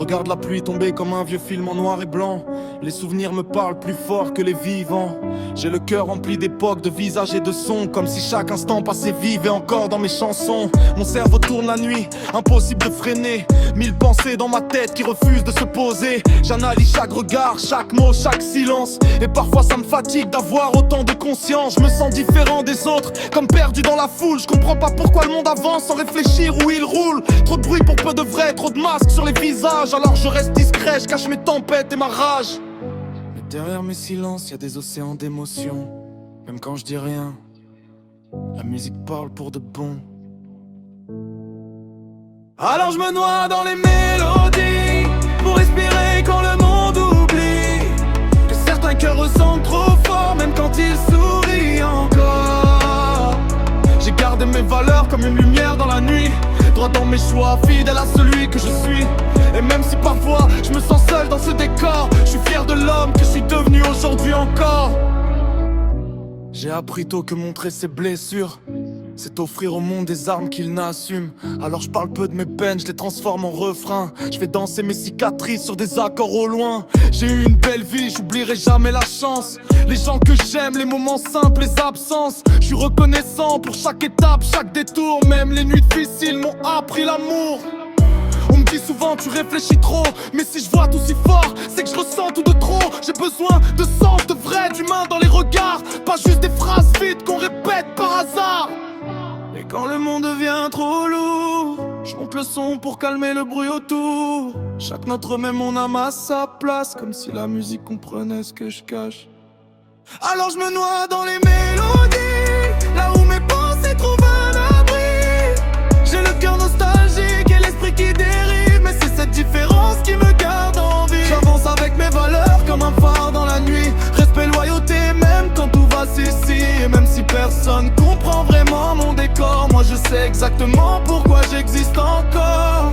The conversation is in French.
Regarde la pluie tomber comme un vieux film en noir et blanc. Les souvenirs me parlent plus fort que les vivants. J'ai le cœur rempli d'époques, de visages et de sons, comme si chaque instant passé vivait encore dans mes chansons. Mon cerveau tourne la nuit, impossible de freiner. 1000 pensées dans ma tête qui refusent de se poser. J'analyse chaque regard, chaque mot, chaque silence. Et parfois ça me fatigue d'avoir autant de conscience. Je me sens différent des autres, comme perdu dans la foule. Je comprends pas pourquoi le monde avance sans réfléchir où il roule. Trop de bruit pour peu de vrai, trop de masques sur les visages. Alors je reste discret, je cache mes tempêtes et ma rage. Mais derrière mes silences, y a des océans d'émotions. Même quand je dis rien, la musique parle pour de bon. Alors je me noie dans les mélodies pour respirer quand le monde oublie que certains cœurs ressentent trop fort même quand ils sourient encore. J'ai gardé mes valeurs comme une lumière dans la nuit, droit dans mes choix, fidèle à celui que je suis. Et même si parfois je me sens seul dans ce décor, je suis fier de l'homme que je suis devenu aujourd'hui encore. J'ai appris tôt que montrer ses blessures, c'est offrir au monde des armes qu'il n'assume. Alors je parle peu de mes peines, je les transforme en refrain. Je fais danser mes cicatrices sur des accords au loin. J'ai eu une belle vie, j'oublierai jamais la chance. Les gens que j'aime, les moments simples, les absences. Je suis reconnaissant pour chaque étape, chaque détour. Même les nuits difficiles m'ont appris l'amour. On me dit souvent tu réfléchis trop, mais si je vois tout si fort, c'est que je ressens tout de trop. J'ai besoin de sens, de vrai, d'humain dans les regards, pas juste des phrases vides qu'on répète par hasard. Et quand le monde devient trop lourd, je monte le son pour calmer le bruit autour. Chaque note remet mon âme à sa place, comme si la musique comprenait ce que je cache. Alors je me noie dans les mélodies, là où mes pensées trouvent un abri. J'ai le cœur nostalgique et l'esprit qui dérive, mais c'est cette différence qui me garde en vie. J'avance avec mes valeurs comme un phare dans la nuit. Respect, loyauté, même quand tout va s'ici. Et même si personne comprend vraiment mon décor, moi je sais exactement pourquoi j'existe encore.